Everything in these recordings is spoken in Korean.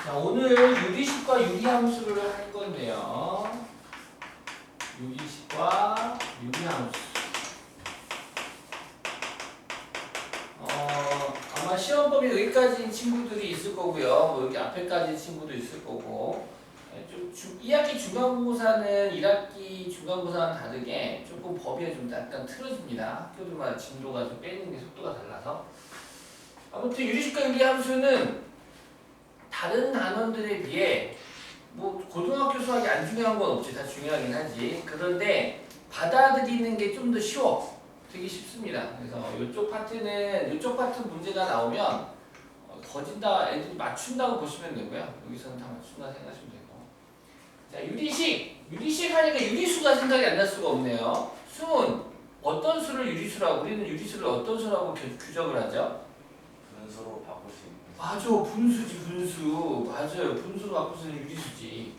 자, 오늘 유리식과 유리함수를 할 건데요. 유리식과 유리함수. 아마 시험범위 여기까지 친구들이 있을 거고요. 뭐 여기 앞에까지 친구도 있을 거고. 2학기 중간고사는 1학기 중간고사와는 다르게 조금 범위가 좀 약간 틀어집니다. 학교들마다 진도가 좀 빼는 게 속도가 달라서. 아무튼 유리식과 유리함수는 다른 단원들에 비해 뭐 고등학교 수학이 안 중요한 건 없지. 다 중요하긴 하지. 그런데 받아들이는 게 좀 더 쉬워. 되게 쉽습니다. 그래서 이쪽 파트는 이쪽 파트 문제가 나오면 거진다 애들이 맞춘다고 보시면 되고요. 여기서는 다 맞춘다 생각하시면 되고. 자, 유리식 하니까 유리수가 생각이 안 날 수가 없네요. 수는 어떤 수를 유리수라고, 우리는 유리수를 어떤 수라고 규정을 하죠? 분수로 바꿀 수 있는. 맞아, 분수지, 분수. 맞아요, 분수로 바꿀 수 있는 유리수지.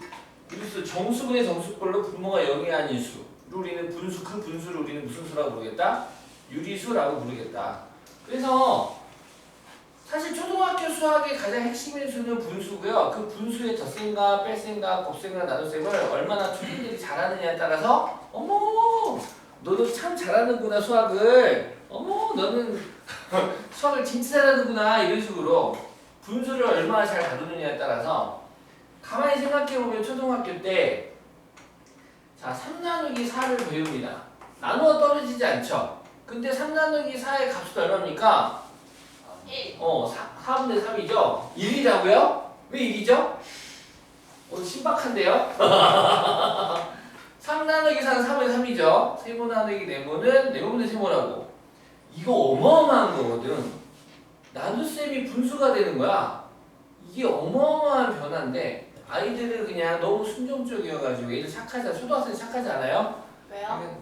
유리수 정수분의 정수꼴로 분모가 0이 아닌 수. 우리는 분수, 그 분수를 우리는 무슨 수라고 부르겠다? 유리수라고 부르겠다. 그래서 사실 초등학교 수학의 가장 핵심인 수는 분수고요. 그 분수의 덧셈과 뺄셈과 곱셈과 나눗셈을 얼마나 초딩들이 잘하느냐에 따라서 어머, 너도 참 잘하는구나 수학을. 어머, 너는 수학을 진짜 잘하는구나. 이런 식으로 분수를 얼마나 잘 다루느냐에 따라서 가만히 생각해보면 초등학교 때 자, 3 나누기 4를 배웁니다. 나누어 떨어지지 않죠? 근데 3 나누기 4의 값은 얼마입니까? 1. 4분의 3이죠? 1이라고요? 왜 1이죠? 신박한데요? 3 나누기 4는 3분의 3이죠? 세모 나누기 네모는 네모분의 세모라고. 이거 어마어마한 거거든. 나눗셈이 분수가 되는 거야. 이게 어마어마한 변화인데 아이들은 그냥 너무 순종적이어가지고 애들 착하잖아. 초등학생 착하지 않아요? 왜요?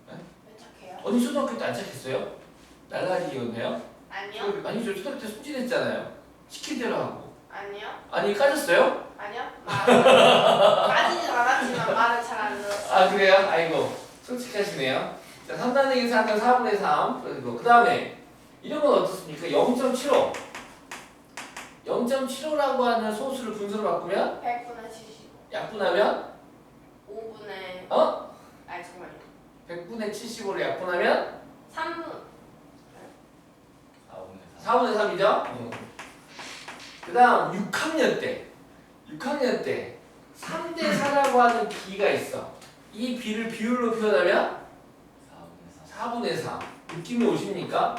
네? 왜 착해요? 언니 초등학교 때 안 착했어요? 날라리였네요? 아니요. 아니죠. 초등학교 때 순진했잖아요. 시킨 대로 하고. 아니요. 아니 까졌어요? 아니요. 까지진 않았지만 말은 잘 안 들었어요. 아 그래요? 아이고 솔직하시네요. 자, 3 나누기 4는 4분의 3. 그리고 그 다음에 이런 건 어떻습니까? 0.75. 0.75라고 하는 소수를 분수로 바꾸면 100분의 75. 약분하면 5분의 아니 잠깐만요. 100분의 75를 약분하면 3분. 4분의 4. 4분의 3이죠? 그 다음 6학년 때 3대 4라고 하는 비가 있어. 이 비를 비율로 표현하면 4분의 4. 느낌이 오십니까?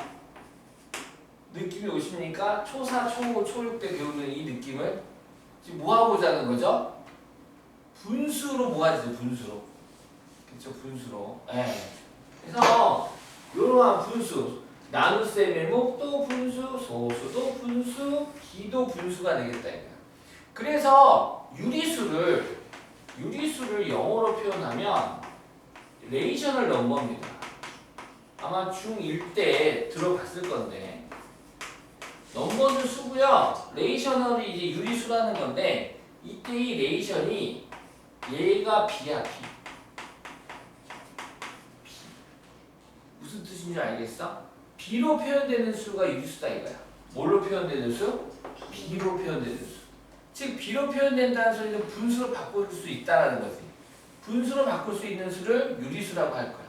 느낌이 오십니까? 초4, 초5, 초6 때 배우는 이 느낌을 지금 뭐 하고자 하는 거죠? 분수로 모아지죠. 분수로. 그렇죠? 분수로. 네. 그래서 이러한 분수 나눗셈의 목도 분수, 소수도 분수, 기도 분수가 되겠다. 그래서 유리수를 영어로 표현하면 레이셔널 넘버입니다. 아마 중1 때 들어봤을 건데 넘버는 수고요. 레이셔널이 이제 유리수라는 건데 이때 이 레이션이 얘가 B야, B. 무슨 뜻인지 알겠어? B로 표현되는 수가 유리수다 이거야. 뭘로 표현되는 수? B로 표현되는 수. 즉 B로 표현된다는 소리는 분수로 바꿀 수 있다라는 거지. 분수로 바꿀 수 있는 수를 유리수라고 할 거야.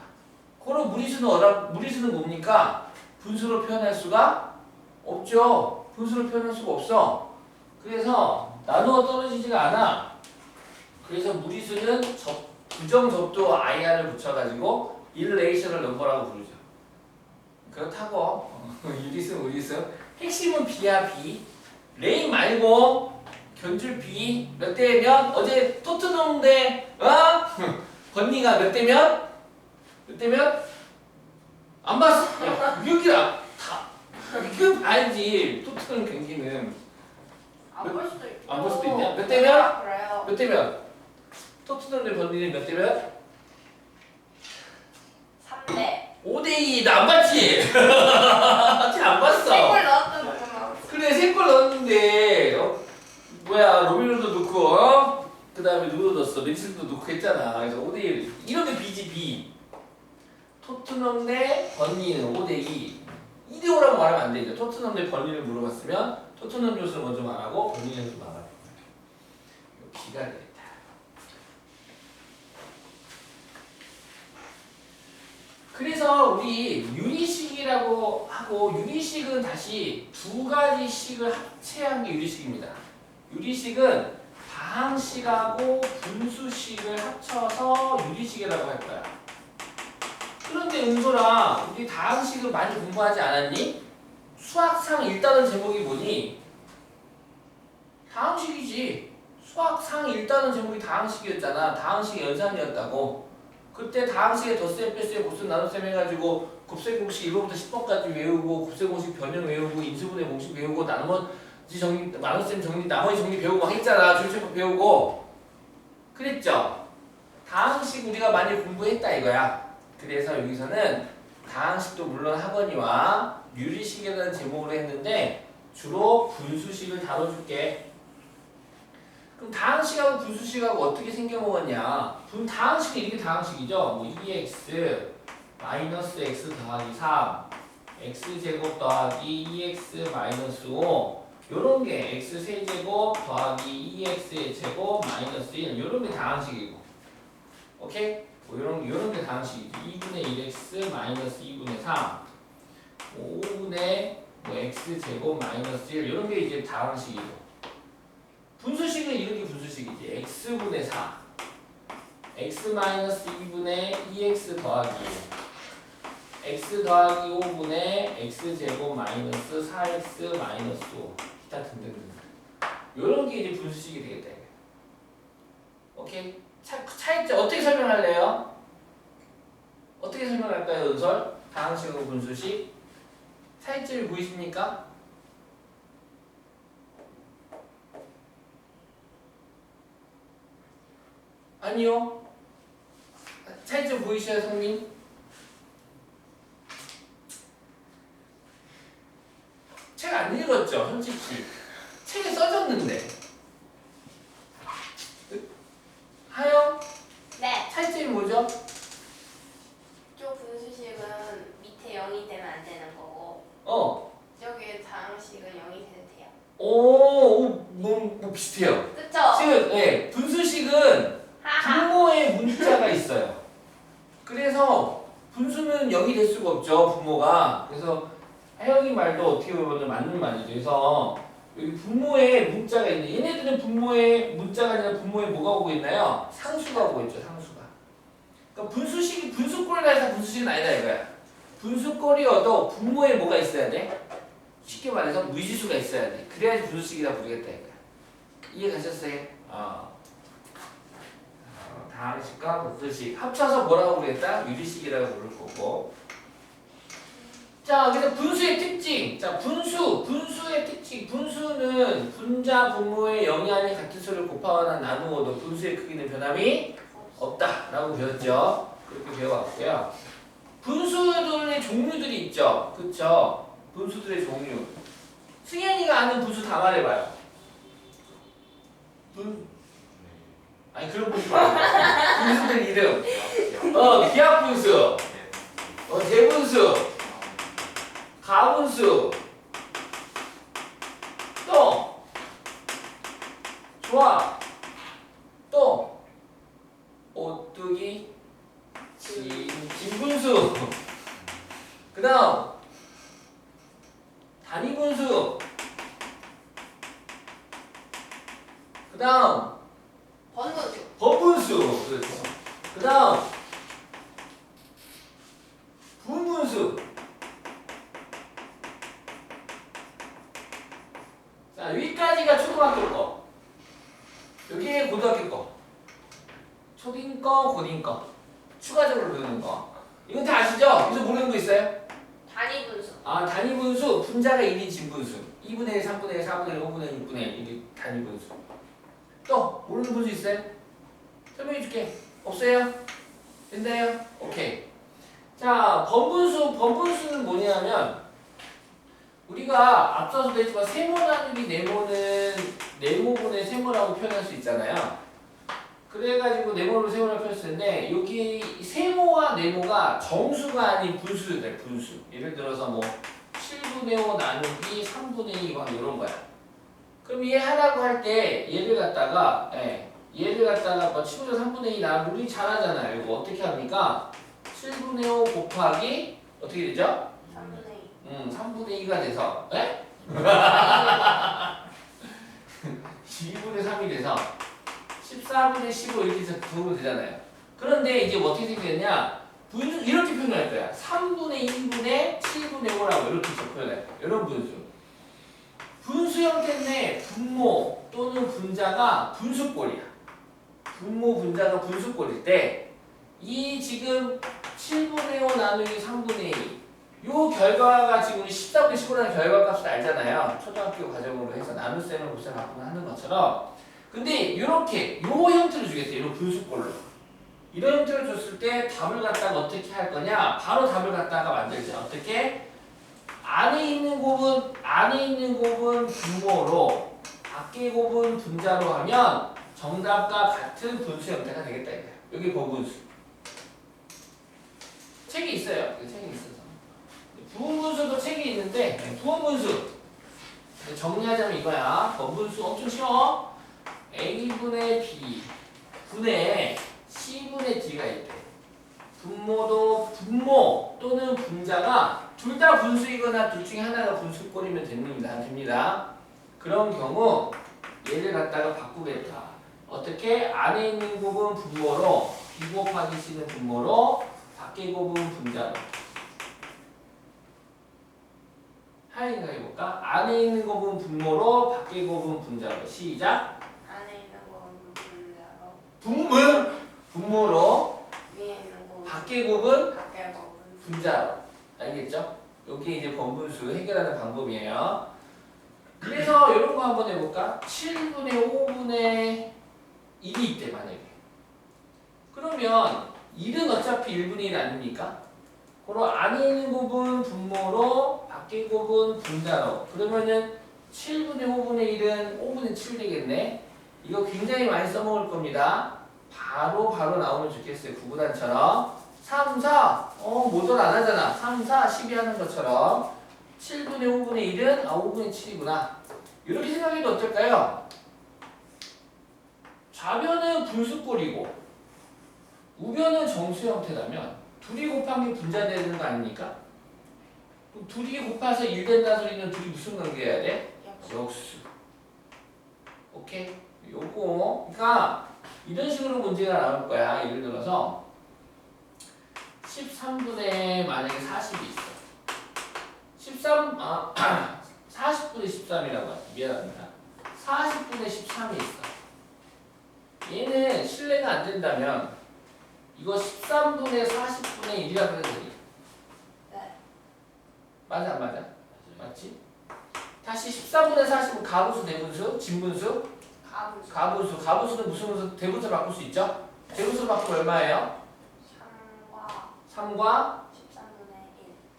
그럼 무리수는 뭡니까? 분수로 표현할 수가 없죠. 분수로 표현할 수가 없어. 그래서 나누어 떨어지지가 않아. 그래서 무리수는 부정접두 IR을 붙여가지고 irrational number라고 부르죠. 그렇다고 유리수, 무리수. 핵심은 B야, B. 레인 말고 견줄 B 몇 대면 어제 토트넘 대 건니가 몇 대면? 몇 대면? 안 봤어? 야, 여기야. 이건 알지. 토트넘 경기는 안 볼 수도 있고. 안 볼 수도 있냐? 몇 대면? 그래요. 몇 대면? 토트넘 대 건니는 몇 대면? 3대. 5대2. 나 안 봤지? 아직 안 봤어. 3골 넣었던 거구나. 그래 3골 넣었는데 로밀로도 넣고 그 다음에 누구도 넣었어. 맨시티도 넣고 했잖아. 그래서 5대1 이러면 B지 B. 토트넘 대 번니는 5대2. 2대5라고 말하면 안 되죠. 토트넘 대 번니를 물어봤으면 토트넘 조스 먼저 말하고 버닝썬 말하고. B가 되겠다. 그래서 우리 유리식이라고 하고 유리식은 다시 두 가지 식을 합체한 게 유리식입니다. 유리식은 다항식하고 분수식을 합쳐서 유리식이라고 할 거야. 그런데 은솔아, 우리 다항식을 많이 공부하지 않았니? 수학상 1단원 제목이 뭐니? 다항식이지. 수학상 1단원 제목이 다항식이었잖아. 다항식의 연산이었다고. 그때 다항식에 덧셈, 뺄셈, 곱셈, 나눗셈 해가지고 곱셈 공식 1번부터 10번까지 외우고 곱셈 공식 변형 외우고 인수분해 공식 외우고 나머지 정리, 나눗셈 정리, 나머지 정리 배우고 막 했잖아. 조리체법 배우고. 그랬죠? 다항식 우리가 많이 공부했다 이거야. 그래서 여기서는 다항식도 물론 학원이와 유리식이라는 제목으로 했는데 주로 분수식을 다뤄줄게. 그럼 다항식하고 분수식하고 어떻게 생겨먹었냐? 다항식은 이렇게 다항식이죠. 뭐 2x 마이너스 x 더하기 3 x제곱 더하기 2x 마이너스 5 요런 게 x 세제곱 더하기 2x의 제곱 마이너스 1 요런 게 다항식이고 오케이? 뭐 요런 게 다항식이지. 2분의 1x 마이너스 2분의 3 5분의 뭐 x제곱 마이너스 1 요런 게 이제 다항식이고 분수식은 이렇게 분수식이지. x분의 4 x 마이너스 2분의 2x 더하기 1 x 더하기 5분의 x제곱 마이너스 4x 마이너스 5 기타 등등등 요런 게 이제 분수식이 되겠다. 오케이? 차이점 어떻게 설명할래요? 어떻게 설명할까요, 은설? 다항식하고 분수식 차이점이 보이십니까? 아니요. 차이점 보이셔요, 성민? 책 안 읽었죠, 솔직히. 책에 써졌는데. 하영? 네. 차이점이 뭐죠? 저 분수식은 밑에 0이 되면 안 되는 거고 저기 다항식은 0이 돼도 돼요. 뭐 비슷해요. 그쵸? 지금, 예, 분수식은 하하. 분모에 문자가 있어요. 그래서 분수는 0이 될 수가 없죠, 분모가. 그래서 혜영이 말도 어떻게 보면 맞는 말이죠. 그래서 여기 분모에 문자가 있는데 얘네들은 분모에 문자가 아니라 분모에 뭐가 오고 있나요? 상수가 오고 있죠, 상수가. 그러니까 분수식이 분수꼴이라 해서 분수식은 아니다 이거야. 분수꼴이어도 분모에 뭐가 있어야 돼? 쉽게 말해서 무지수가 있어야 돼. 그래야지 분수식이라 부르겠다 이거야. 이해 가셨어요? 다항식과 분수식 합쳐서 뭐라고 그랬다? 유리식이라고 부를 거고. 자, 그래서 분수의 특징. 자, 분수의 특징. 분수는 분자 분모의 0이 아닌 같은 수를 곱하거나 나누어도 분수의 크기는 변함이 없다라고 배웠죠. 그렇게 배워왔고요. 분수들의 종류들이 있죠. 그쵸? 분수들의 종류. 승현이가 아는 분수 다 말해봐요. 아니 그런 분수 말고 분수들 이름. 기하분수, 대분수, 가분수, 또 좋아, 또 오뚜기, 진분수, 그 다음 단위분수, 그 다음 번분수. 번분수, 그렇죠. 그 다음 분분수. 자, 위까지가 초등학교 거. 여기에 고등학교 거. 초딩 거, 고딩 거. 추가적으로 배우는 거. 이건 다 아시죠? 그래서 모르는 거 있어요? 단위분수. 단위분수, 분자가 1인 진분수. 2분의 1, 3분의 1, 4분의 1, 5분의 1, 6분의 1. 이게 단위분수. 또 모르는 분수 있어요? 설명해 줄게. 없어요? 된다요? 오케이. 자, 번분수는 뭐냐면 우리가 앞서서도 했지만 세모 나누기 네모는 네모분의 세모라고 표현할 수 있잖아요. 그래가지고 네모로 세모를 표현했을 텐데 여기 세모와 네모가 정수가 아닌 분수들 분수. 예를 들어서 뭐 7분의 5 나누기 3분의 2 막 이런 거야. 그럼 얘 하라고 할 때 얘를 갖다가 뭐 7분의 3분의 2 나 우리 잘 하잖아요. 이거 어떻게 합니까? 7분의 5 곱하기 어떻게 되죠? 3분의 2. 3분의 2가 돼서 2분의 3이 돼서 14분의 15 이렇게 해서 구하면 되잖아요. 그런데 이제 뭐 어떻게 생겼냐? 분수 이렇게 표현할 거야. 3분의 2분의 7분의 5라고 이렇게 표현할 거야. 이런 분수. 분수 형태인데 분모 또는 분자가 분수꼴이야. 분모 분자가 분수꼴일 때 이 지금 7분의 5 나누기 3분의 2 요 결과가 지금 우리 14분의 15라는 결과값을 알잖아요. 초등학교 과정으로 해서 나눗셈을 곱셈을 바꾸면 하는 것처럼. 근데 이렇게 요 형태로 주겠어요. 이런 분수꼴로. 이런 형태로 줬을 때 답을 갖다가 어떻게 할 거냐? 바로 답을 갖다가 만들자. 어떻게? 안에 있는 곱은 분모로 밖에 곱은 분자로 하면 정답과 같은 분수 형태가 되겠다 이거야. 여기 거분수. 책이 있어요. 책이 있어서. 부분분수도 책이 있는데 부분분수 정리하자면 이거야. 번분수 엄청 쉬워. A분의 B 분의 C분의 D가 있대. 분모 또는 분자가 둘 다 분수이거나 둘 중에 하나가 분수꼴이면 됩니다. 그런 경우 얘를 갖다가 바꾸겠다. 어떻게? 안에 있는 곱은 분모로 B 곱하기 C는 분모로 밖에 곱은 분자로 하인가 해볼까? 안에 있는 곱은 분모로 밖에 곱은 분자로 시작. 안에 있는 곱은 분자로. 분모로 위에 있는 곱은 밖에 곱은 밖에 곱은 분자로. 알겠죠? 여기 이제 번분수 해결하는 방법이에요. 그래서 이런 거 한번 해볼까? 7분의 5분의 1이 있대 만약에. 그러면 1은 어차피 1분의 1 아닙니까? 그럼 안에 있는 곱은 분모로 밖에 곱은 분자로. 그러면은 7분의 5분의 1은 5분의 7 되겠네. 이거 굉장히 많이 써먹을 겁니다. 바로 나오면 좋겠어요. 구구단처럼. 3, 4. 모전 안 하잖아. 3, 4, 12 하는 것처럼. 7분의 5분의 1은 5분의 7이구나. 이렇게 생각해도 어떨까요? 좌변은 분수꼴이고 우변은 정수 형태라면 둘이 곱한 게 분자되는 거 아닙니까? 그럼 둘이 곱해서 1 된다는 소리는 둘이 무슨 관계해야 돼? 역수. 오케이? 요거 그러니까 이런 식으로 문제가 나올 거야. 예를 들어서 13분의 만약에 40이 있어. 40분의 13이라고 할게. 미안합니다. 40분의 13이 있어. 얘는 실례가 안 된다면 이거 13분의 40분의 1이라고 해도 되지? 네. 맞아 안 맞아? 맞지? 다시 13분의 40은 가분수 대분수? 진분수? 가분수. 가분수는 무슨 분수? 대분수 바꿀 수 있죠? 대분수 바꾸면 얼마예요? 3과 13분의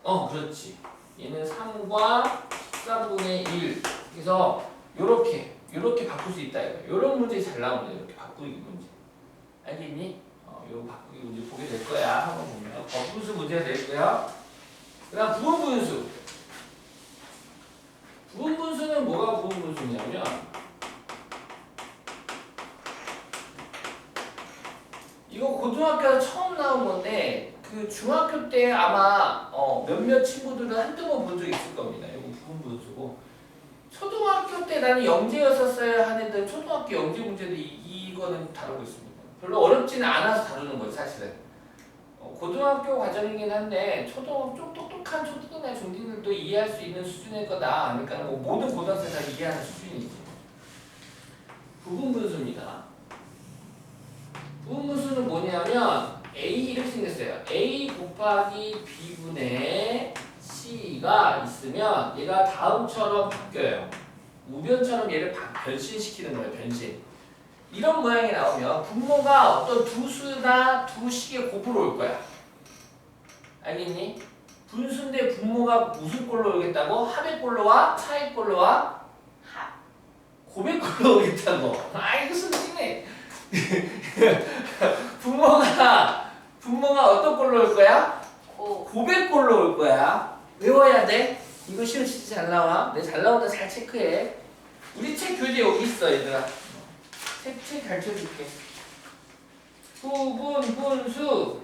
1. 그렇지. 얘는 3과 13분의 1. 그래서 요렇게 바꿀 수 있다 이거. 요런 문제 잘 나오네. 이렇게 바꾸기 문제. 알겠니? 요 바꾸기 문제 보게 될 거야. 한번 보면. 거분수 문제가 될 거야. 그 다음 부분분수. 부분분수는 뭐가 부분분수냐면 이거 고등학교에서 처음 나온 건데 그 중학교 때 아마 몇몇 친구들은 한두 번 본 적 있을 겁니다. 이거 부분분수고 초등학교 때 나는 영재였었어야 하는데 초등학교 영재 문제도 이거는 다루고 있습니다. 별로 어렵지는 않아서 다루는 거예요, 사실은. 고등학교 과정이긴 한데 좀 똑똑한 초등학교 중딩들도 이해할 수 있는 수준일 거다. 그러니까 뭐 모든 고등학생 다 이해하는 수준이지. 부분분수입니다. 부분분수는 뭐냐면 A 이렇게 생겼어요. A 곱하기 B분의 C가 있으면 얘가 다음처럼 바뀌어요. 우변처럼 얘를 변신시키는 거예요. 변신. 이런 모양이 나오면 분모가 어떤 두 수나 두 식의 곱으로 올 거야. 알겠니? 분수인데 분모가 무슨 꼴로 오겠다고? 합의 꼴로와 차의 꼴로와 합. 곱의 꼴로 오겠다고. 이거 순진해. 분모가 어떤 꼴로 올 거야? 곱의 꼴로 올 거야. 외워야 돼. 이거 시험 진짜 잘 나와. 내 잘 나온다 잘 체크해. 우리 책 교재 여기 있어 얘들아. 책 가르쳐줄게. 부분 분수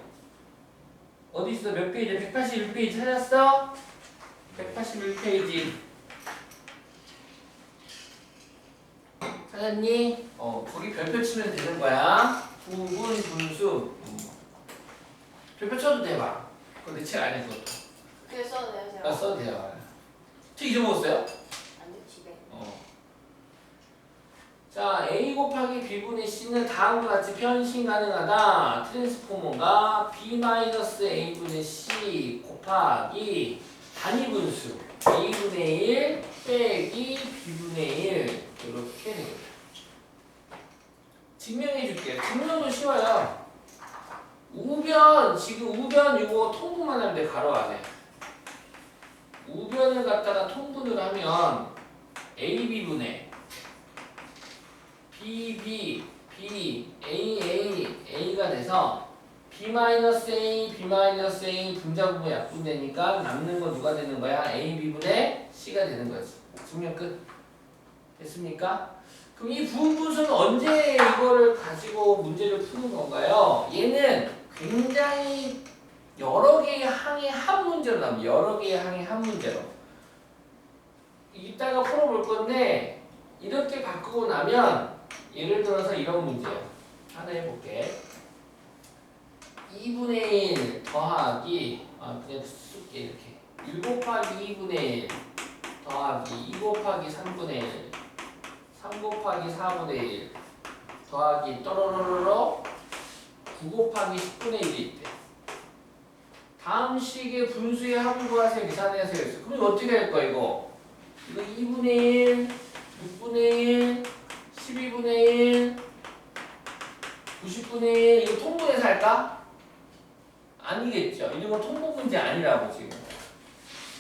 어디 있어? 몇 페이지? 181페이지 찾았어? 181페이지 찾았니? 거기 별표 치면 되는 거야. 부분 분수 별표 쳐도 돼 봐. 근데 책 안에 그것도 그게 써도 돼요 제가? 나 써도 돼요. 책 잊어먹었어요? 아니요 집에. 자, A 곱하기 B분의 C는 다음과 같이 변신 가능하다. 트랜스포머가 B-A분의 C 곱하기 단위분수 A분의 1 빼기 B분의 1 이렇게 되겠다. 증명해 줄게. 증명도 쉬워요. 지금 우변 이거 통분만 하면 돼. 가로 안에. 우변을 갖다가 통분을 하면 AB분의 B, B, B, A, A, A가 돼서 B-A, B-A 분자분의 약분되니까 남는 건 누가 되는 거야? A, B분의 C가 되는 거지. 증명 끝. 됐습니까? 그럼 이 부분분수는 언제 이거를 가지고 문제를 푸는 건가요? 얘는 굉장히 여러 개의 항의 한 문제로 나옵니다. 여러 개의 항의 한 문제로. 이따가 풀어볼 건데 이렇게 바꾸고 나면 예를 들어서 이런 문제요. 하나 해볼게. 2분의 1 더하기 그냥 쓸게 이렇게 1 곱하기 2분의 1 더하기 2 곱하기 3분의 1 3 곱하기 4분의 1 더하기 또로로로로 9 곱하기 10분의 1이 있대. 다음 식의 분수의 합을 구하세요. 계산하세요. 그럼 어떻게 할 거야 이거? 이거 2분의 1 6분의 1 12분의 1 90분의 1 이거 통분해서 할까? 아니겠죠. 이런 건 통분 문제 아니라고 지금.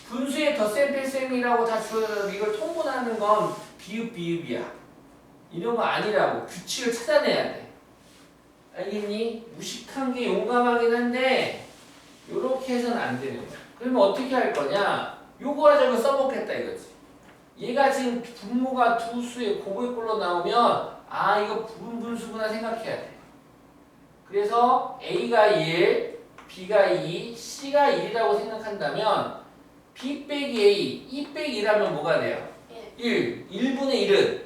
분수의 덧셈 뺄셈이라고 다 주어져서 이걸 통분하는 건 비읍이야. 이런 거 아니라고. 규칙을 찾아내야 돼. 알겠니? 무식한 게 용감하긴 한데 요렇게 해서는 안 되는 거야. 그러면 어떻게 할 거냐? 요거 하자고 써먹겠다 이거지. 얘가 지금 분모가 두 수의 곱을꼴로 나오면 이거 부분분수구나 생각해야 돼. 그래서 A가 1, B가 2, C가 1이라고 생각한다면 B 빼기 A, 2 빼기 1하면 뭐가 돼요? 1. 1분의 1은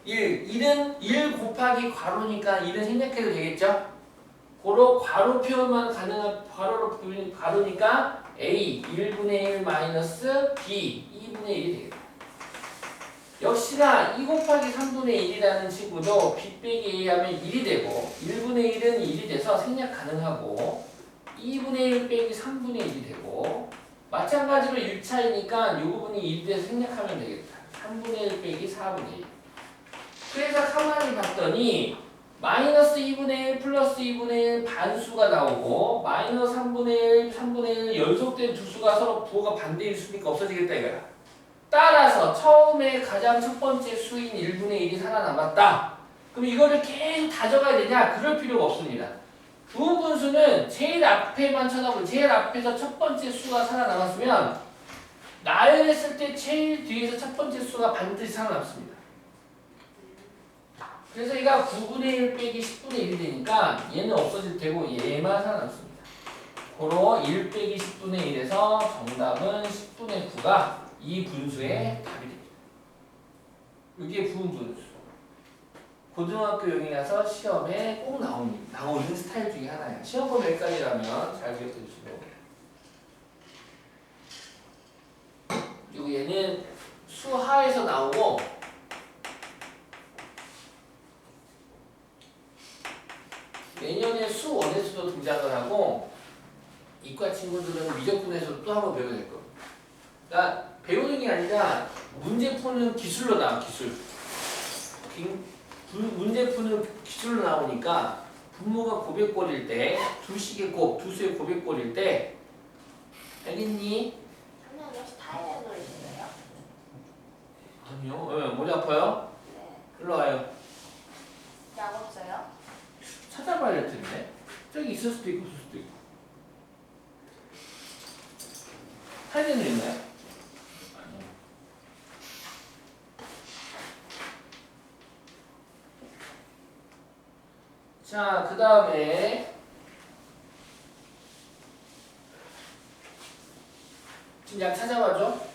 1. 1은 1 곱하기 괄호니까 1은 생략해도 되겠죠? 고로 괄호 표현만 가능한 괄호니까 A 1분의 1 마이너스 B 2분의 1이 되겠다. 역시나 2 곱하기 3분의 1이라는 친구도 B 빼기 A 하면 1이 되고 1분의 1은 1이 돼서 생략 가능하고 2분의 1 빼기 3분의 1이 되고 마찬가지로 1차이니까 이 부분이 1이 돼서 생략하면 되겠다. 3분의 1 빼기 4분의 1. 그래서 가만히 봤더니 마이너스 2분의 1 플러스 2분의 1 반수가 나오고 마이너스 3분의 1, 3분의 1 연속된 두 수가 서로 부호가 반대일 수니까 없어지겠다 이거야. 따라서 처음에 가장 첫 번째 수인 1분의 1이 살아남았다. 그럼 이거를 계속 다져가야 되냐? 그럴 필요가 없습니다. 부분분수는 제일 앞에만 쳐다보고 제일 앞에서 첫 번째 수가 살아남았으면 나열했을 때 제일 뒤에서 첫 번째 수가 반드시 살아남습니다. 그래서 얘가 9분의 1 빼기 10분의 1이 되니까 얘는 없어질 테고 얘만 살아남습니다. 고로 1 빼기 10분의 1에서 정답은 10분의 9가 이 분수의 답이 됩니다. 이게 부분분수. 고등학교용이라서 시험에 꼭 나오는 스타일 중에 하나예요. 시험 보면 헷갈리라면 잘 기억해 주시고. 그리고 얘는 수하에서 나오고 내년에 수원에서도 등장을 하고 이과 친구들은 미적분에서 또 한번 배우게 될 거예요. 그러니까 배우는 게 아니라 문제 푸는 기술로 나와. 기술. 문제 푸는 기술로 나오니까 분모가 고백꼴일 때 두 식의 곱, 두 수의 고백꼴일 때 알겠니? 선생님 혹시 타이레놀 있어요? 아니요. 왜? 머리 아파요? 네. 일로 와요. 약 없어요? 찾아봐야 될 텐데. 저기 있을 수도 있고 없을 수도 있고. 타이레놀 있나요? 아니요. 자, 그 다음에 지금 약 찾아봐줘.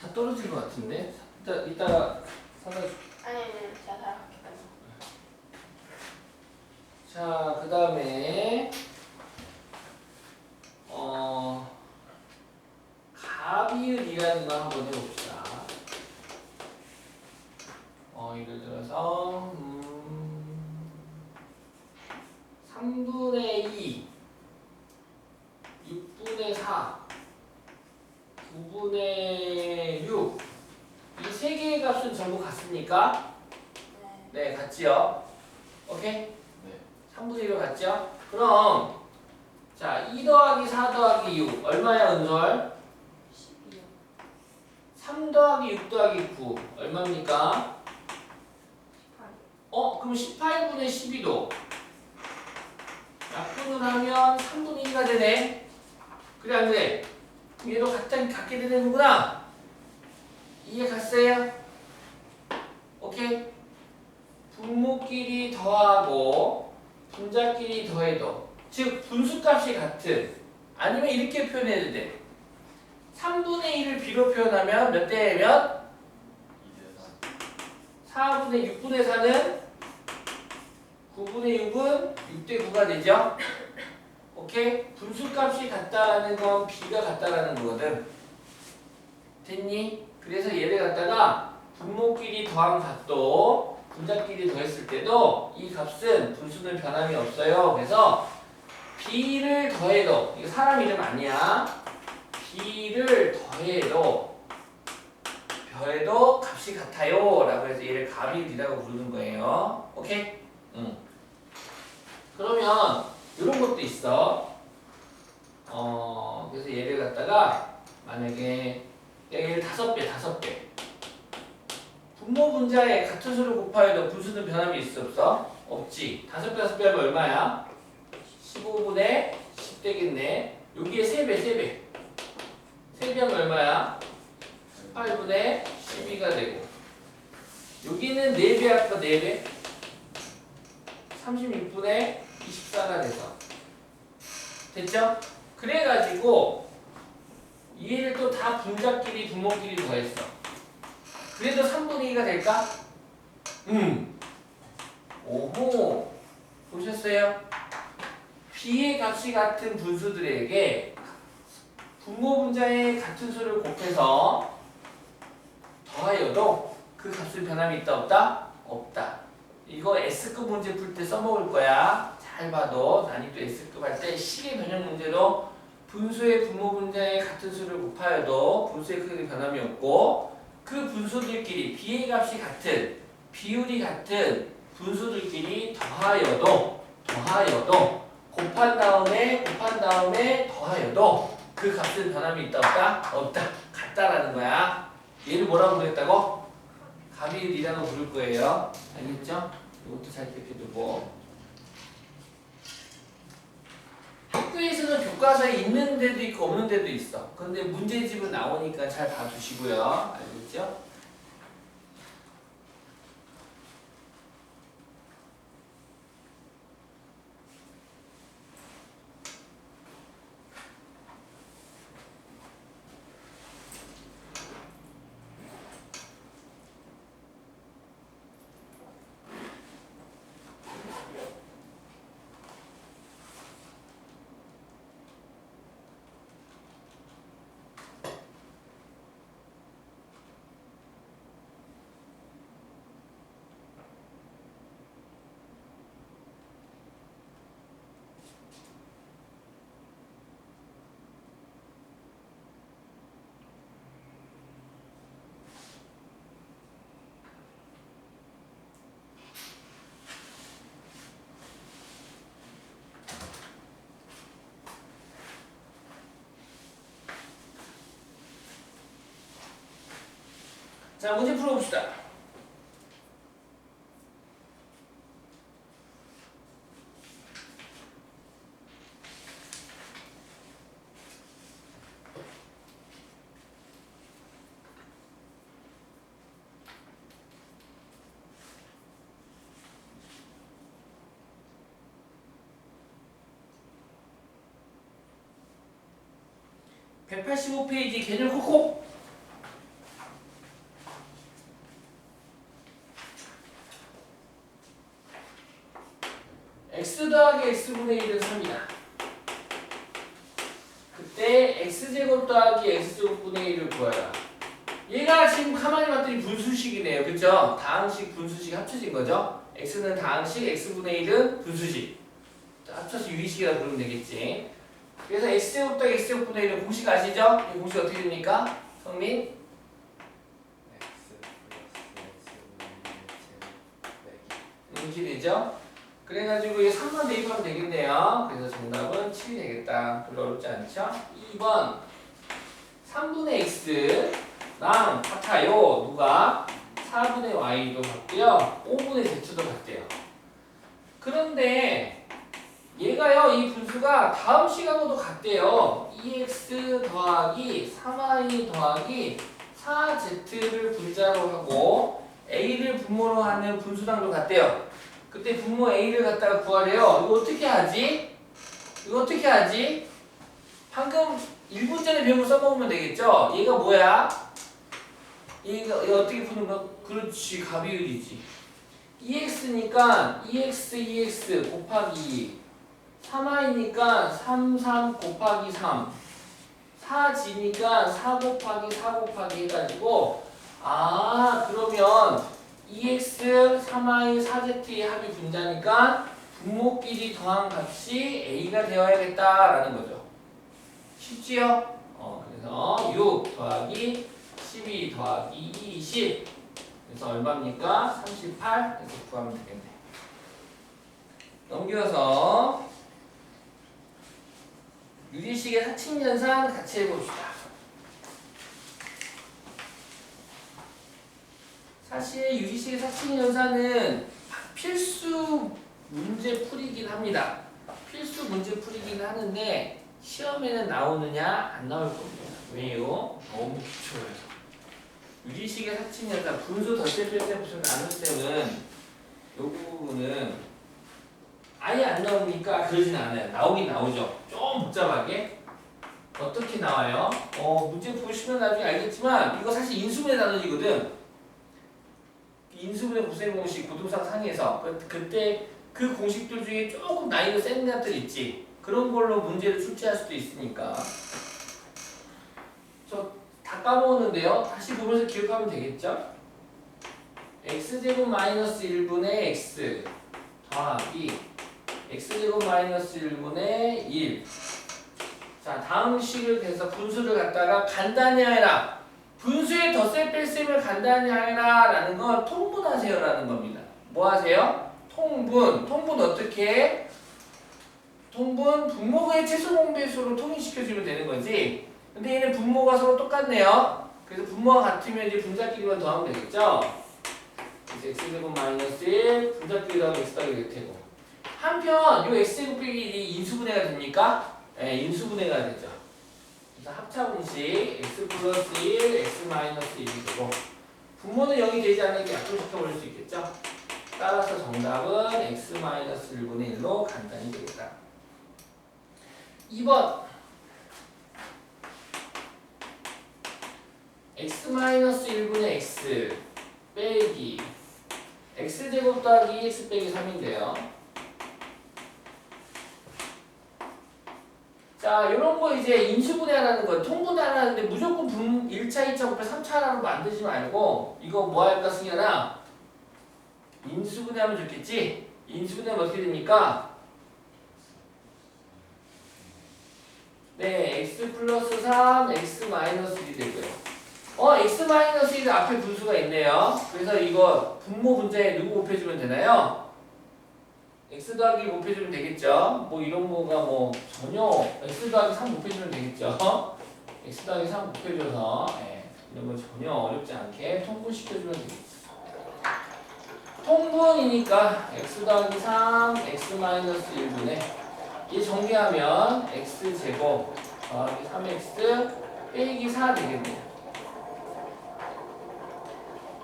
다 떨어질 것 같은데? 이따가 상관. 아니 제가 다 할게요. 자, 그 다음에 가비을이라는 거 한번 해봅시다. 예를 들어서 3분의 2, 6분의 4, 9분의 6. 이 세 개의 값은 전부 같습니까? 네, 같지요. 오케이? 네. 3분의 1로 같죠? 그럼 자, 2 더하기 4 더하기 6 얼마야, 은솔? 12요. 3 더하기 6 더하기 9 얼마입니까? 18. 그럼 18분의 12도 약분을 하면 3분의 2가 되네. 그래, 안 그래? 얘도 같게 되는구나. 이해 갔어요? 오케이? 분모끼리 더하고 분자끼리 더해도, 즉 분수값이 같은, 아니면 이렇게 표현해도 돼. 3분의 1을 b로 표현하면 몇 대 몇? 4분의 6분의 4는 9분의 6은 6대 9가 되죠? 오케이? 분수값이 같다는 건 b가 같다라는 거거든. 됐니? 그래서 얘를 갖다가 분모끼리 더한 값도 분자끼리 더했을 때도 이 값은 분수는 변함이 없어요. 그래서 b를 더해도, 이거 사람 이름 아니야. b를 더해도 값이 같아요 라고 해서 얘를 가비이라고 부르는 거예요. 오케이? 그러면 이런 것도 있어. 그래서 얘를 갖다가 만약에 얘를 5배 분모 분자에 같은 수를 곱하여도 분수는 변함이 있어 없어? 없지. 5배 하면 얼마야? 15분의 10 되겠네. 여기에 3배 3배 하면 얼마야? 18분의 12가 되고, 여기는 4배 할까? 4배? 36분의 24가 돼서 됐죠? 그래가지고 얘를 또 다 분자끼리 분모끼리 더했어. 그래도 3분의 2가 될까? 오호, 보셨어요? b의 값이 같은 분수들에게 분모 분자의 같은 수를 곱해서 더하여도 그 값은 변함이 있다 없다? 없다. 이거 S급 문제 풀 때 써먹을 거야. 잘 봐도 난이도 S급 할 때 식의 변형 문제로 분수의 분모 분자의 같은 수를 곱하여도 분수의 크기는 변함이 없고, 그 분수들끼리 b의 값이 같은, 비율이 같은 분수들끼리 더하여도 곱한 다음에 더하여도 그 값은 변함이 있다 없다? 없다. 같다라는 거야. 얘를 뭐라고 부르겠다고? 가비율이라고 부를 거예요. 알겠죠? 이것도 잘 기억해두고. 학교에서는 교과서에 있는 데도 있고 없는 데도 있어. 근데 문제집은 나오니까 잘 봐주시고요. 알겠죠? 자, 문제 풀어봅시다. (185페이지) 개념 콕콕. x 더하기 x분의 1은 3이다. 그때 x제곱 더하기 x제곱분의 1을 구하라. 얘가 지금 가만히 봤더니 분수식이네요. 그쵸? 다항식 분수식 합쳐진 거죠? x는 다항식, x분의 1은 분수식. 합쳐서 유리식이라고 부르면 되겠지. 그래서 x제곱 더하기 x제곱분의 1은 공식 아시죠? 이 공식 어떻게 됩니까? 성민? 이렇게 되죠? 그래가지고 이 3번 대입하면 되겠네요. 그래서 정답은 7이 되겠다. 별로 어렵지 않죠? 2번 3분의 x랑 같아요. 누가? 4분의 y도 같고요. 5분의 z도 같대요. 그런데 얘가요, 이 분수가 다음 시간하고도 같대요. 2x 더하기 3y 더하기 4z를 분자로 하고 a를 분모로 하는 분수랑도 같대요. 그때 분모 a를 갖다가 구하래요. 이거 어떻게 하지? 이거 어떻게 하지? 방금 1분 전에 배운 거 써먹으면 되겠죠? 얘가 뭐야? 얘가 어떻게 푸는 거야? 그렇지, 가비율이지. 2x니까 2x 곱하기 2, 3y니까 3 곱하기 3, 4g니까 4 곱하기 4 곱하기 해가지고 그러면 2x, 3y, 4z의 합이 분자니까 분모끼리 더한 값이 a가 되어야겠다라는 거죠. 쉽지요? 그래서 6 더하기 12 더하기 20. 그래서 얼마입니까? 38. 이렇게 구하면 되겠네. 넘겨서 유리식의 사칙연산 같이 해봅시다. 사실 유리식의 사칙연산은 필수 문제 풀이긴 합니다. 필수 문제 풀이긴 하는데 시험에는 나오느냐 안 나올 겁니다. 왜요? 너무 기초해서. 유리식의 사칙연산 분수 덧셈 뺄셈 무슨 나눗셈은 이 부분은 아예 안 나오니까 그러진 않아요. 나오긴 나오죠. 좀 복잡하게. 어떻게 나와요? 문제 보시면 나중에 알겠지만 이거 사실 인수분해 단원이거든. 인수분해 곱셈 공식 고등상 상에서 그때 그 공식들 중에 조금 나이가 센 것들 있지. 그런 걸로 문제를 출제할 수도 있으니까. 저 다 까먹었는데요. 다시 보면서 기억하면 되겠죠? x제곱 마이너스 1분의 x 더하기 x제곱 마이너스 1분의 1. 자, 다음 식을 대해서 분수를 갖다가 간단히 해라. 분수의 덧셈 뺄셈을 간단히 하라 라는 건 통분하세요 라는 겁니다. 뭐 하세요? 통분. 통분 어떻게 해? 통분 분모의 최소 공배수로 통일시켜주면 되는 거지. 근데 얘는 분모가 서로 똑같네요. 그래서 분모가 같으면 이제 분자끼리만 더하면 되겠죠? 그래서 x제곱 마이너스 1 분자끼리 더하면 x 더하기 될 테고. 한편 이 x제곱 빼기 1이 인수분해가 됩니까? 네, 인수분해가 되죠. 그래서 합차분식 x 플러스 1, x 마이너스 1이 되고 분모는 0이 되지 않으니까 약분시켜 버릴 수 있겠죠? 따라서 정답은 x 마이너스 1분의 1로 간단히 되겠다. 2번 x 마이너스 1분의 x 빼기 x제곱 더하기 2x 빼기 3인데요. 자, 요런 거 이제 인수분해하라는 거, 통분해하라는데 무조건 1차, 2차, 곱해 3차라고 만들지 말고 이거 뭐 할까 승현아? 인수분해하면 좋겠지? 인수분해하면 어떻게 됩니까? 네, x 플러스 3, x 마이너스 1이 되고요. x 마이너스 1 앞에 분수가 있네요. 그래서 이거 분모 분자에 누구 곱해주면 되나요? x 더하기 1 곱해주면 되겠죠. 뭐 이런 거가 뭐 전혀 x 더하기 3 곱해주면 되겠죠. x 더하기 3 곱해줘서 이런 건 전혀 어렵지 않게 통분시켜주면 되겠어. 통분이니까 x 더하기 3, x 마이너스 1분의 이 정리하면 x제곱 더하기 3x 빼기 4 되겠네요.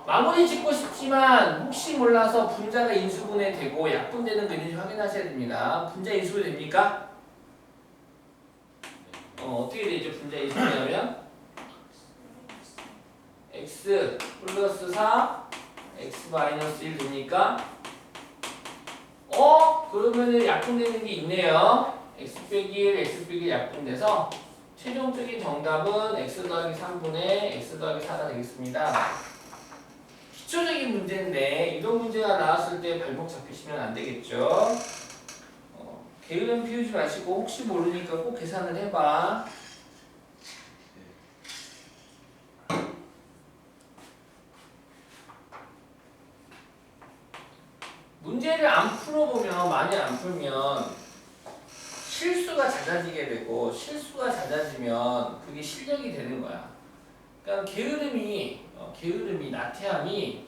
마무리 짓고 싶지만 혹시 몰라서 분자가 인수분해 되고 약분되는 거 있는지 확인하셔야 됩니다. 분자 인수분해 됩니까? 어떻게 되죠? 분자 인수분해하면 x 플러스 4 x 마이너스 1 됩니까? 그러면은 약분되는 게 있네요. x 빼기 1, x 빼기 1 약분돼서 최종적인 정답은 x 더하기 3분의 x 더하기 4가 되겠습니다. 기초적인 문제인데 이런 문제가 나왔을 때 발목 잡히시면 안 되겠죠. 게으름 피우지 마시고 혹시 모르니까 꼭 계산을 해봐. 문제를 안 풀어보면, 많이 안 풀면 실수가 잦아지게 되고 실수가 잦아지면 그게 실력이 되는 거야. 그러니까 게으름이 나태함이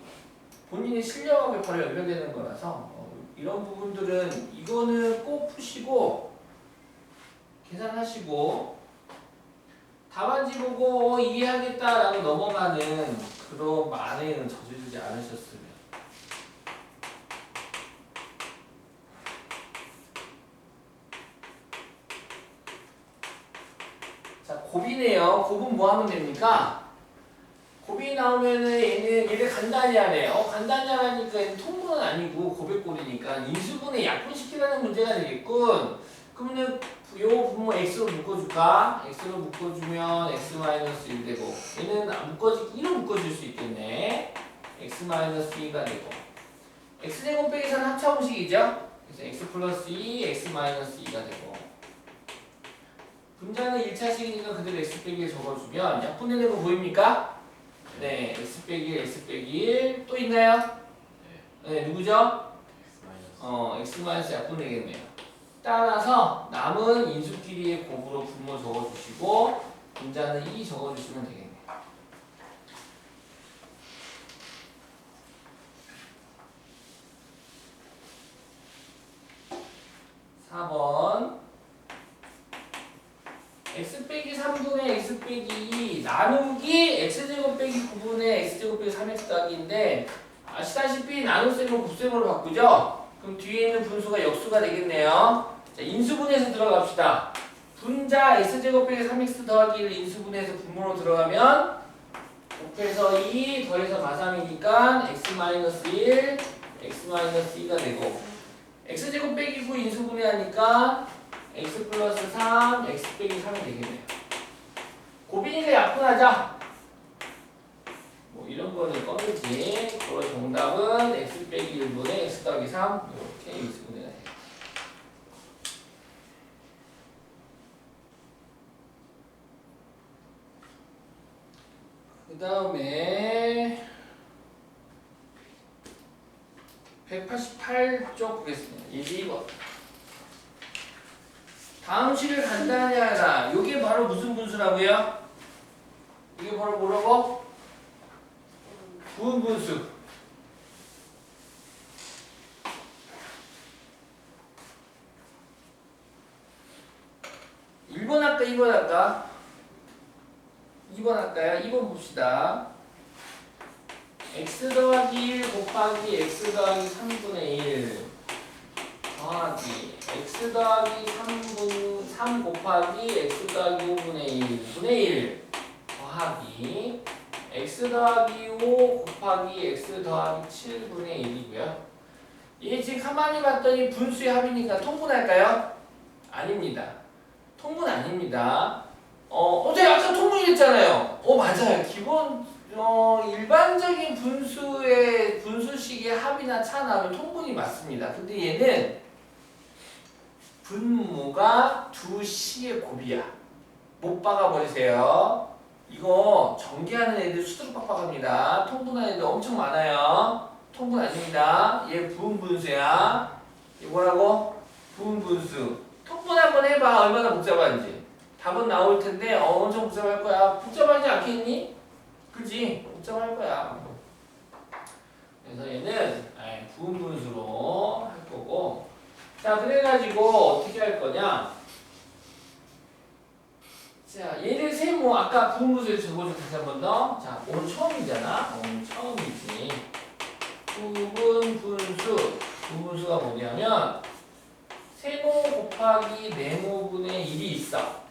본인의 실력하고 바로 연결되는 거라서 이런 부분들은 이거는 꼭 푸시고 계산하시고 답안지 보고 이해하겠다라고 넘어가는 그런 만행은 저지르지 않으셨으면. 자, 곱이네요. 곱은 뭐 하면 됩니까? 곱이 나오면은 얘를 간단히 하네. 간단히 하니까 얘는 통분은 아니고 곱의 꼴이니까 인수분해 약분시키라는 문제가 되겠군. 그러면 요 분모 x로 묶어줄까? x로 묶어주면 x-1 되고 얘는 1로 묶어줄 수 있겠네. x-2가 되고 x제곱 빼기 4는 합차공식이죠? 그래서 x 플러스 2, x-2가 되고 분자는 1차식이니까 그대로 x 빼기 1 적어주면 약분되는 거 보입니까? 네, x 빼기 1, x 빼기 1 또 있나요? 네, 누구죠? x-, 약분 되겠네요. 따라서 남은 인수끼리의 곱으로 분모 적어주시고 분자는 2 적어주시면 되겠네요. (4번) x 빼기 3분의 x 빼기 2 나누기 x제곱 빼기 9분의 x제곱 빼기 3x 더하기인데 아시다시피 나눗셈을 곱셈으로 바꾸죠? 그럼 뒤에 있는 분수가 역수가 되겠네요. 자, 인수분해에서 들어갑시다. 분자 x제곱 빼기 3x 더하기 1 인수분해에서 분모로 들어가면 곱해서 2 더해서 가삼이니까 x-1, x-2가 되고 x제곱 빼기 9 인수분해하니까 x 플러스 3, x 빼기 3이 되겠네요. 곱이니까 약분하자. 뭐 이런 거는 꺼내지. 그럼 정답은 x 빼기 1분의 x 더하기 3 이렇게 인수분해가 돼요. 그 다음에 188쪽 보겠습니다. 예제 2번. 다음 식을 간단히 하라. 이게 바로 무슨 분수라고요? 이게 바로 뭐라고? 부분분수. 1번 할까? 2번 할까? 2번 할까요? 2번 봅시다. x 더하기 1 곱하기 x 더하기 3분의 1 더하기 x 더하기 3 곱하기 x 더하기 5분의 1 분의 1 더하기 x 더하기 5 곱하기 x 더하기 7분의 1이고요. 이게 지금 가만히 봤더니 분수의 합이니까 통분할까요? 아닙니다. 통분 아닙니다. 제가 아까 통분했잖아요. 맞아요. 기본 일반적인 분수의 분수식의 합이나 차 나오면 통분이 맞습니다. 근데 얘는 분모가 두 시의 곱이야. 못 박아버리세요. 이거 전개하는 애들 수두룩 빡빡합니다. 통분하는 애들 엄청 많아요. 통분 아닙니다. 얘 부분분수야. 이거 뭐라고? 부분분수. 통분 한번 해봐. 얼마나 복잡한지. 답은 나올 텐데 엄청 복잡할 거야. 복잡하지 않겠니? 그지? 복잡할 거야. 그래서 얘는 부분 분수로 할 거고. 자, 그래가지고 어떻게 할 거냐? 자, 얘를 세모 아까 부분 분수에서 적어줘 다시 한 번 더. 자, 오늘 처음이잖아. 오늘 처음이지. 부분 분수가 뭐냐면 세모 곱하기 네모분의 1이 있어.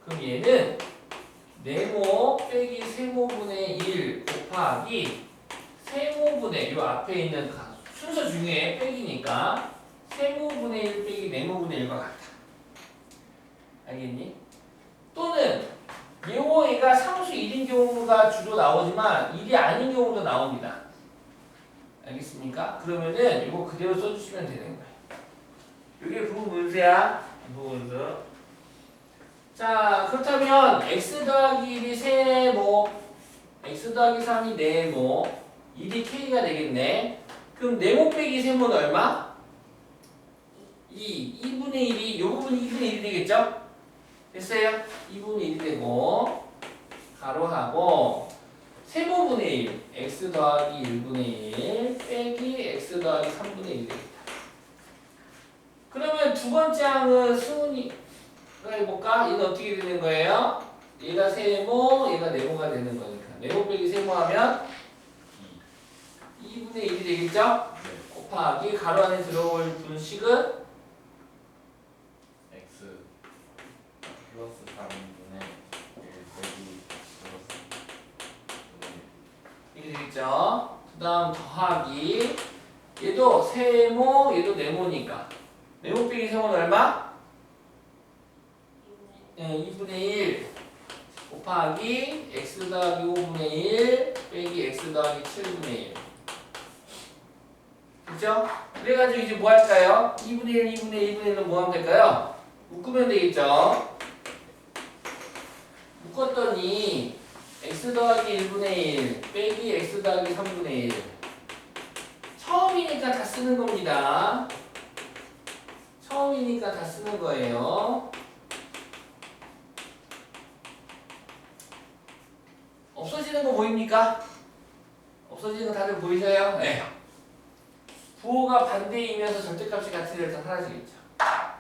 그럼 얘는 네모 빼기 세모분의 1 곱하기 세모분의 요 앞에 있는 순서 중에 빼기니까 세모분의 1 빼기 네모분의 1과 같아. 알겠니? 또는 얘가 상수 1인 경우가 주로 나오지만 1이 아닌 경우도 나옵니다. 알겠습니까? 그러면은 이거 그대로 써주시면 되는 거예요. 이게 부분 분수야. 부분 분수. 자, 그렇다면 x 더하기 1이 세모, x 더하기 3이 네모, 1이 k가 되겠네. 그럼 네모 빼기 세모는 얼마? 2분의 1이, 요 부분이 2분의 1이 되겠죠? 됐어요? 2분의 1이 되고, 가로하고, 세모분의 1, x 더하기 1분의 1 빼기 x 더하기 3분의 1이 되겠다. 그러면 두 번째 항은 승훈이가 해볼까? 얘는 어떻게 되는 거예요? 얘가 세모, 얘가 네모가 되는 거니까. 네모 빼기 세모 하면 2분의 1이 되겠죠? 곱하기 가로 안에 들어올 분식은 x 플러스 3분의 1 빼기 플러스 1 이렇게 되겠죠? 그 다음 더하기 얘도 세모, 얘도 네모니까 네모 빼기 세모는 얼마? 2분의 1 곱하기 x 더하기 5분의 1 빼기 x 더하기 7분의 1 그죠? 그래가지고 이제 뭐 할까요? 2분의 1, 2분의 1, 2분의 1은 뭐 하면 될까요? 묶으면 되겠죠? 묶었더니 x 더하기 1분의 1 빼기 x 더하기 3분의 1 처음이니까 다 쓰는 겁니다. 처음이니까 다 쓰는 거예요. 없어지는 거 보입니까? 없어지는 거 다들 보이세요? 네. 부호가 반대이면서 절대값이 같은 데서 사라지겠죠.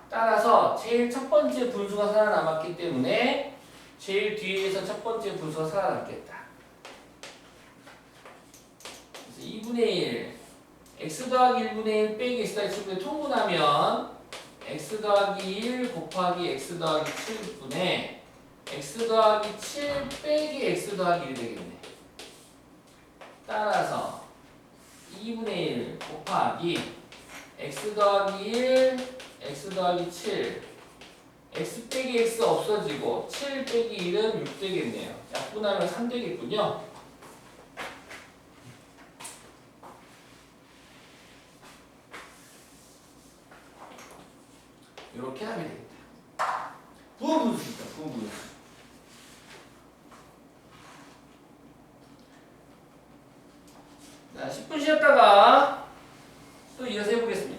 따라서 제일 첫 번째 분수가 살아남았기 때문에 제일 뒤에서 첫 번째 분수가 살아남겠다. 그래서 2분의 1 x 더하기 1분의 1 빼기 x 더하기 7분의 통분하면 x 더하기 1 곱하기 x 더하기 7분의 x 더하기 7 빼기 x 더하기 1이 되겠네. 따라서 2분의 1 곱하기 x 더하기 1 x 더하기 7 x 빼기 x 없어지고 7 빼기 1은 6 되겠네요. 약분하면 3 되겠군요. 이렇게 하면 되겠다. 부분 분수입니다. 부분 분수. 자, 10분 쉬었다가 또 이어서 해보겠습니다.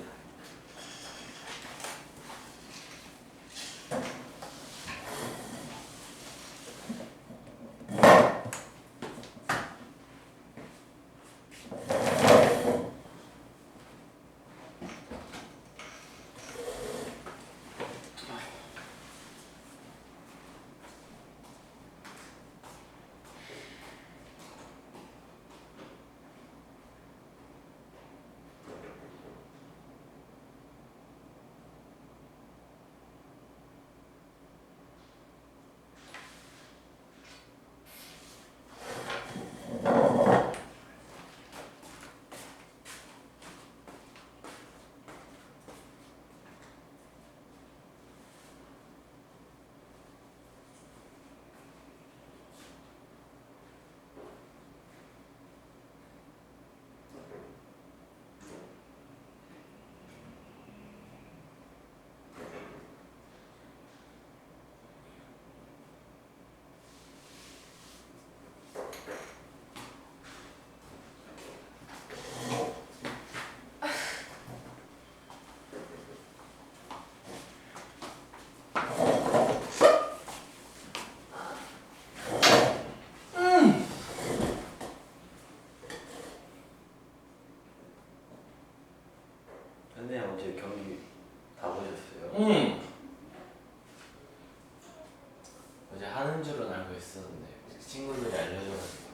있었는데 친구들이 알려줘가지고.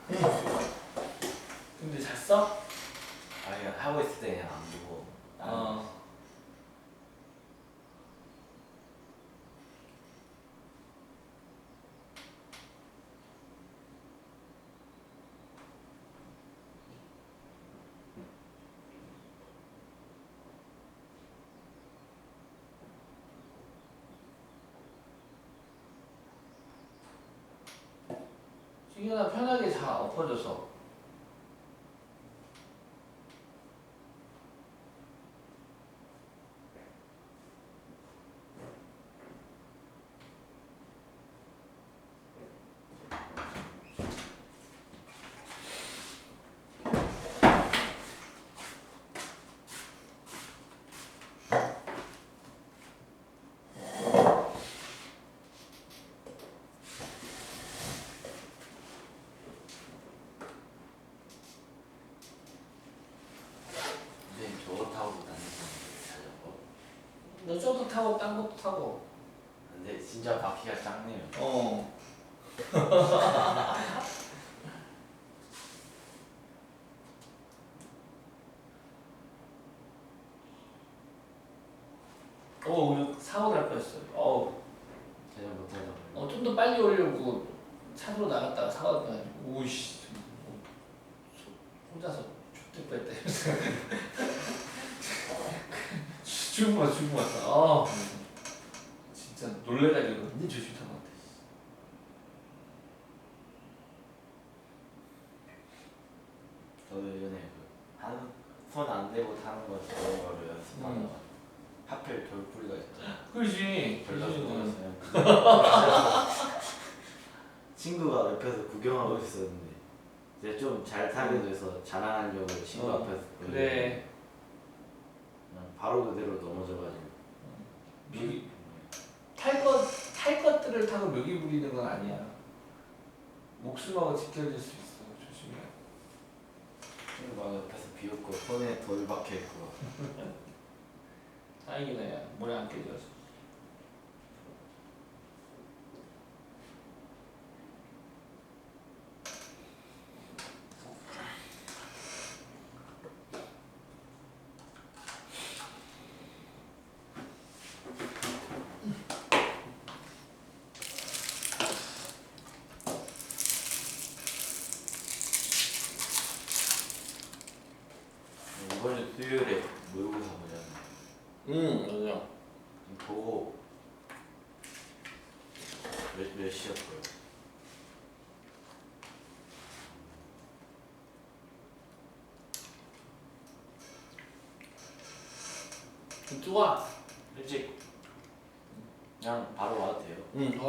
근데 잤어? 아니 하고 있을 때 그냥 안 보고. 어. 승현아 편하게 자 엎어져서. 선생님 저거 타고 다니시는데 자전거? 너 저도 타고 딴 것도 타고. 근데 진짜 바퀴가 작네요. 어. 오늘 사고 날 뻔했어. 자전거 타다가. 좀 더 빨리 오려고 차로 나갔다가 사고 날 뻔해가지고 오이씨 혼자서 죽을 뻔했다. 죽은 거 같다. 진짜 놀래가지고 완전 조심 타고 왔다. 저도 예전에 손 안 대고 타는 거 자전거를 연습하다가 하필 돌뿌리가 있더라고요. 그렇지. 걸려서 그렇지. 넘었어요. 친구가 옆에서 구경하고 있었는데 이제 좀 잘 타게 돼서 자랑하려고 친구 앞에서 그래. 그냥 바로 그대로 넘어져가지고. 묘기 탈 것들을 타고 묘기 부리는 건 아니야. 목숨하고 지켜질 수 있어. 조심해. 친구가 옆에서 비웃고 손에 돌 박혀있고. 다행이다 야. 모래 안 깨져서. 이번에 수요일에 모의고사 보잖아요. 맞아. 보고 몇 시였고요? 좋아. 일찍 그냥 바로 와도 돼요? 응.